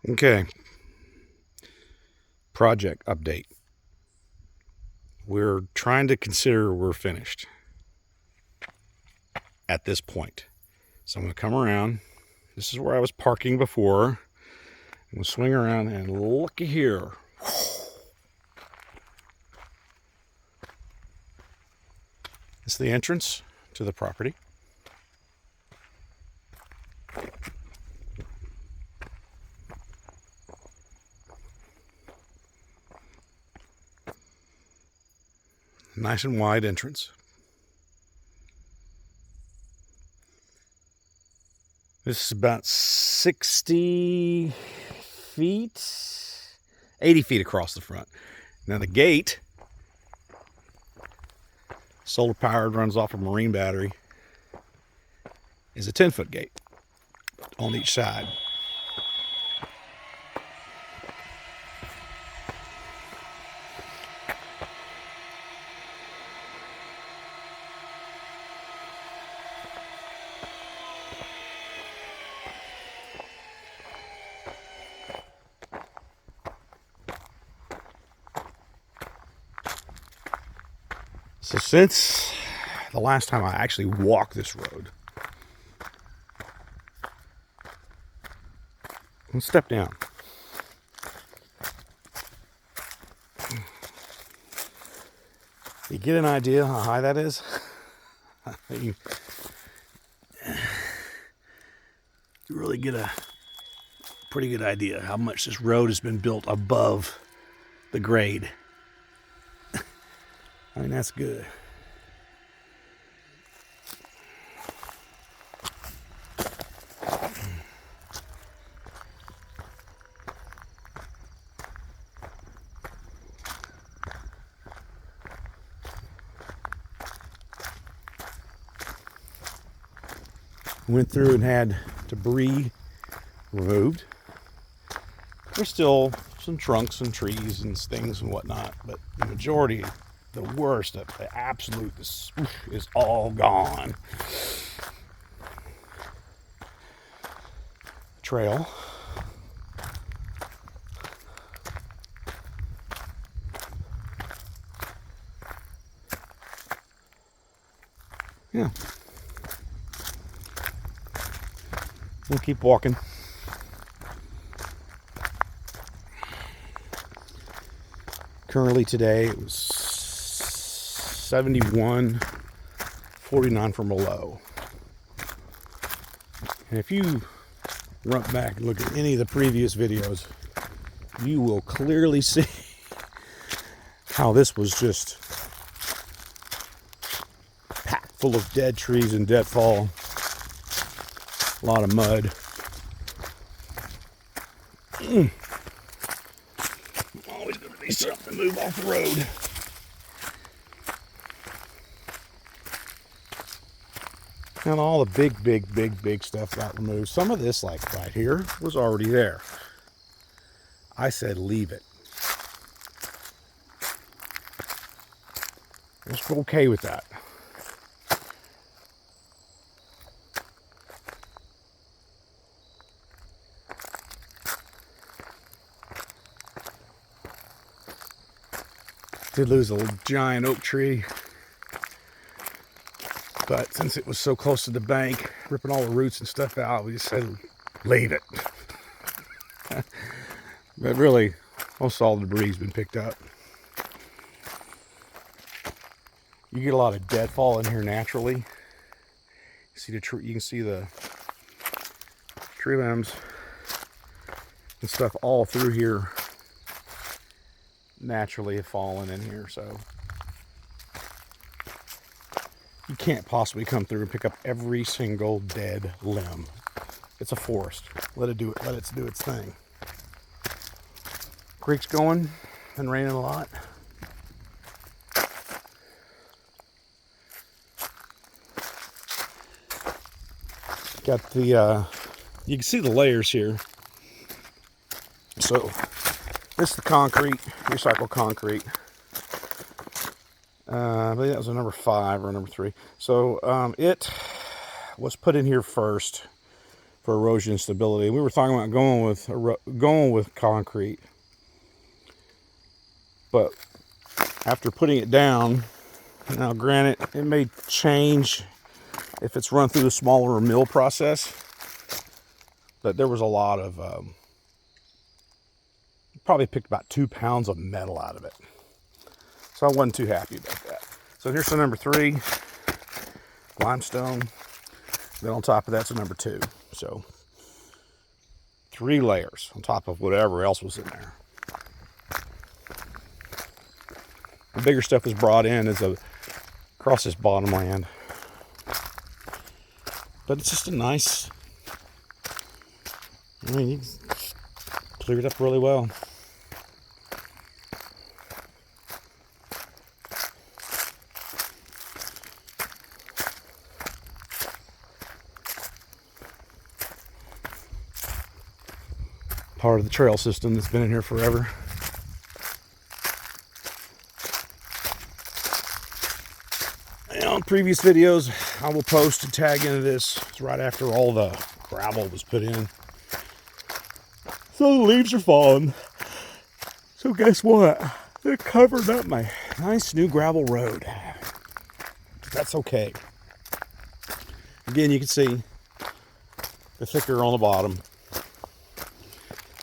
Okay, project update. We're trying to consider we're finished at this point. So I'm going to come around. This is where I was parking before. I'm going to swing around and looky here. It's the entrance to the property. Nice and wide entrance. This is about 60 feet, 80 feet across the front. Now the gate, solar powered, runs off a marine battery, is a 10-foot gate on each side. So since the last time I actually walked this road, let's step down. You get an idea how high that is? You really get a pretty good idea how much this road has been built above the grade. I mean, that's good. Went through and had debris removed. There's still some trunks and trees and things and whatnot, but the majority, the worst of the absolute, is all gone. Trail. Yeah. We'll keep walking. Currently today it was 71, 49 from below. And if you run back and look at any of the previous videos, you will clearly see how this was just packed full of dead trees and deadfall. A lot of mud. Always going to be something to move off the road. And all the big stuff got removed. Some of this, like right here, was already there. I said leave it. I was okay with that. Did lose a giant oak tree, but since it was so close to the bank, ripping all the roots and stuff out, we just said leave it. But really, most all the debris has been picked up. You get a lot of deadfall in here naturally. You see the tree, you can see the tree limbs and stuff all through here naturally have fallen in here, so you can't possibly come through and pick up every single dead limb. It's a forest. Let it do it. Let it do its thing. Creek's going. Been raining a lot. Got the you can see the layers here. So this is the concrete, recycled concrete. I believe that was a number 5 or number 3. So it was put in here first for erosion stability. We were talking about going with concrete, but after putting it down, now granted, it may change if it's run through the smaller mill process, but there was a lot of probably picked about 2 pounds of metal out of it, so I wasn't too happy about that. So here's some number 3 limestone. Then on top of that's a number 2. So 3 layers on top of whatever else was in there. The bigger stuff is brought in across this bottom land. But it's just a nice, I mean, you clear it up really well. Part of the trail system that's been in here forever. And on previous videos, I will post a tag into this. It's right after all the gravel was put in. So the leaves are falling. So guess what? They're covered up my nice new gravel road. That's okay. Again, you can see the thicker on the bottom.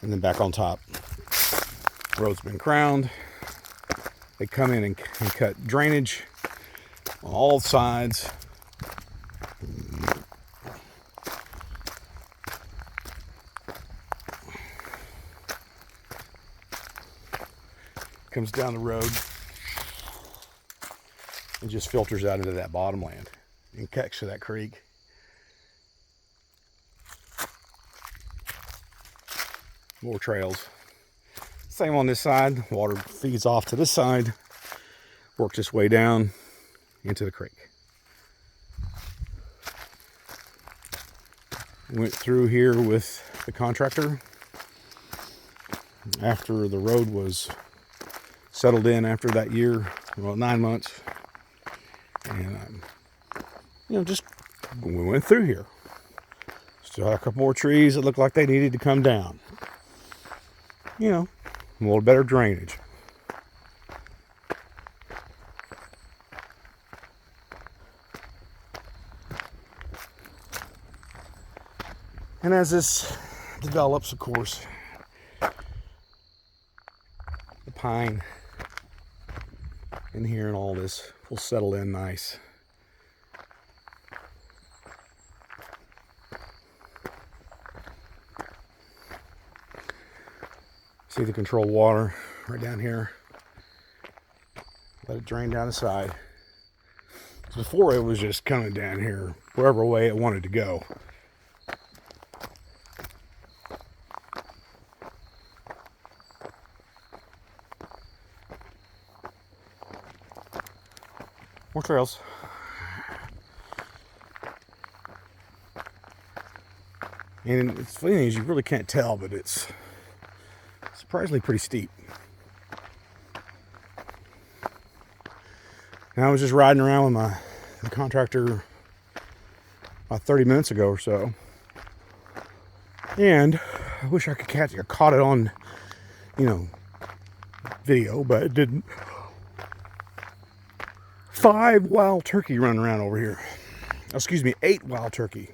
And then back on top, road's been crowned. They come in and cut drainage on all sides. Comes down the road and just filters out into that bottom land and connects to that creek. More trails. Same on this side. Water feeds off to this side, works its way down into the creek. Went through here with the contractor after the road was settled in after that year, well, 9 months, and just we went through here. Still had a couple more trees that looked like they needed to come down. A little better drainage. And as this develops, of course, the pine in here and all this will settle in nice. See the controlled water right down here. Let it drain down the side. Before it was just coming down here, wherever way it wanted to go. More trails. And it's funny is you really can't tell, but it's surprisingly pretty steep. And I was just riding around with the contractor about 30 minutes ago or so, and I wish I could caught it on, video, but it didn't. 5 wild turkey running around over here. Excuse me, 8 wild turkey.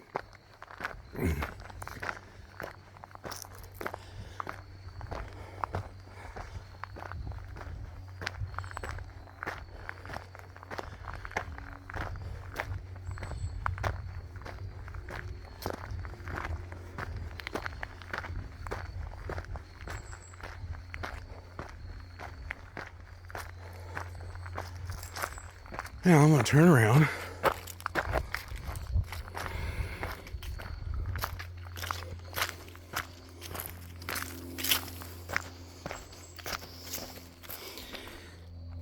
Now I'm going to turn around.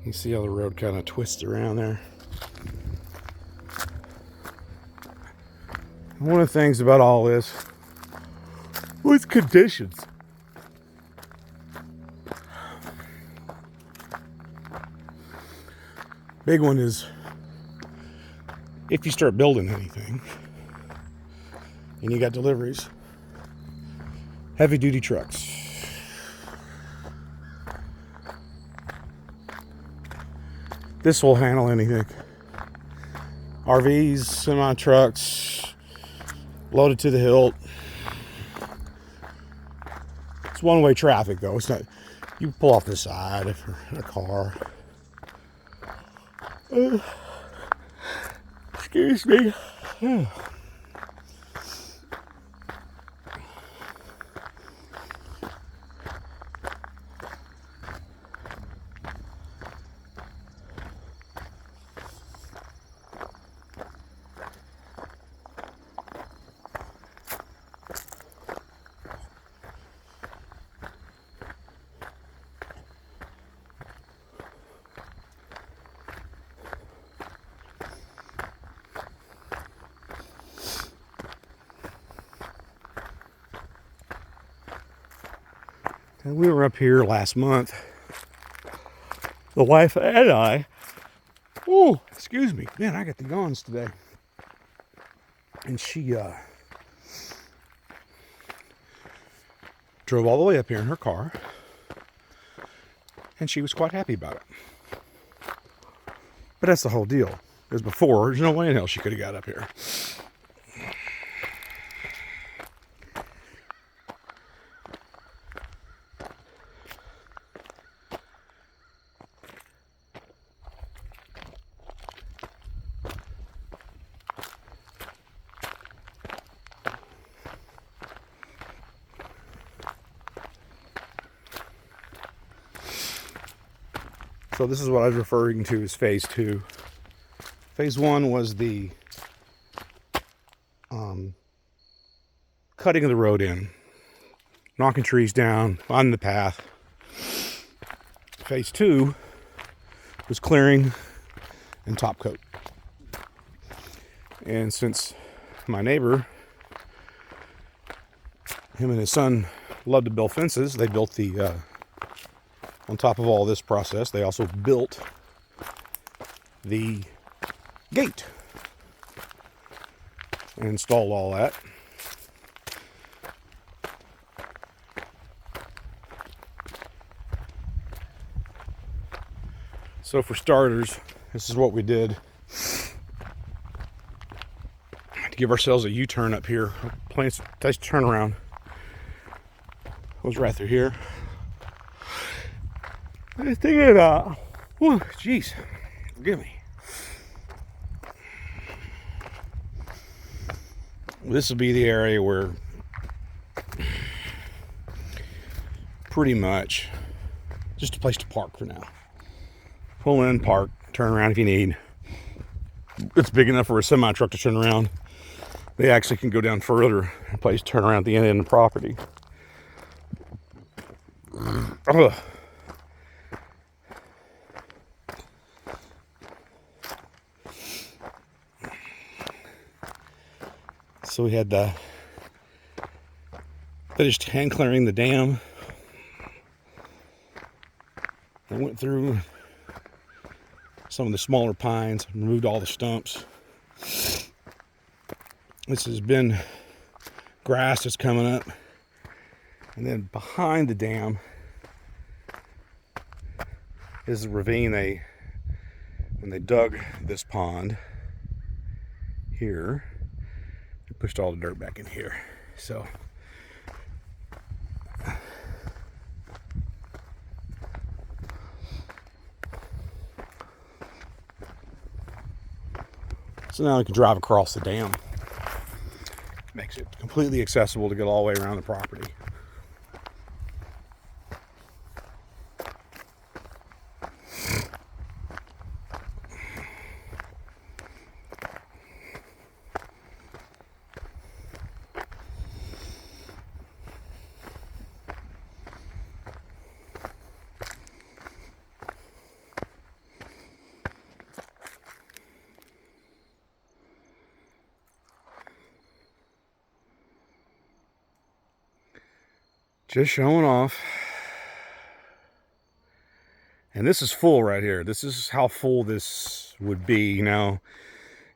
You see how the road kind of twists around there. One of the things about all this was conditions. Big one is if you start building anything and you got deliveries, heavy duty trucks. This will handle anything. RVs, semi trucks, loaded to the hilt. It's one-way traffic though. It's not. You pull off the side if you're in a car. Excuse me. And we were up here last month, the wife and I. Oh, excuse me. Man, I got the yawns today. And she drove all the way up here in her car. And she was quite happy about it. But that's the whole deal. Because before, there's no way in hell she could have got up here. So this is what I was referring to as phase 2. Phase 1 was the cutting of the road in, knocking trees down on the path. Phase 2 was clearing and top coat. And since my neighbor, him and his son loved to build fences, they built the on top of all this process, they also built the gate and installed all that. So for starters, this is what we did to give ourselves a U-turn up here. Plans to turn around. Goes right through here. I was thinking about, oh, jeez, forgive me. This will be the area where pretty much just a place to park for now. Pull in, park, turn around if you need. It's big enough for a semi truck to turn around. They actually can go down further, a place to turn around at the end of the property. Ugh. So we had finished hand clearing the dam. I went through some of the smaller pines, removed all the stumps. This has been grass that's coming up. And then behind the dam is the ravine when they dug this pond here. Pushed all the dirt back in here. So now we can drive across the dam. Makes it completely accessible to get all the way around the property. Just showing off. And this is full right here. This is how full this would be. Now,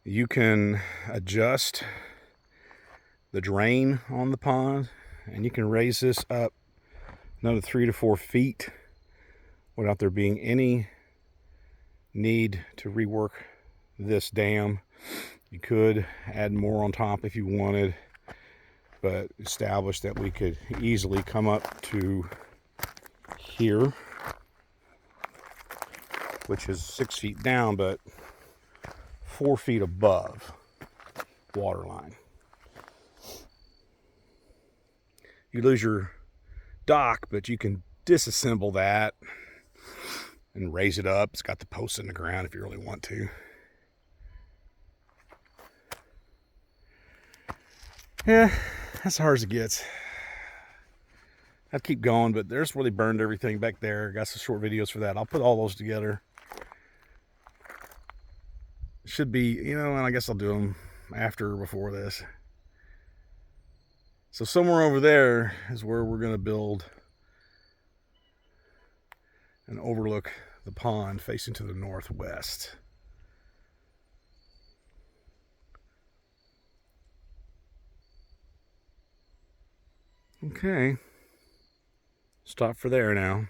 you can adjust the drain on the pond and you can raise this up another 3 to 4 feet without there being any need to rework this dam. You could add more on top if you wanted, but established that we could easily come up to here, which is 6 feet down, but 4 feet above water line. You lose your dock, but you can disassemble that and raise it up. It's got the posts in the ground if you really want to. Yeah, that's as hard as it gets. I'd keep going, but there's where they burned everything back there. Got some short videos for that. I'll put all those together. Should be, you know, and I guess I'll do them after or before this. So somewhere over there is where we're going to build and overlook the pond facing to the northwest. Okay. Stop for there now.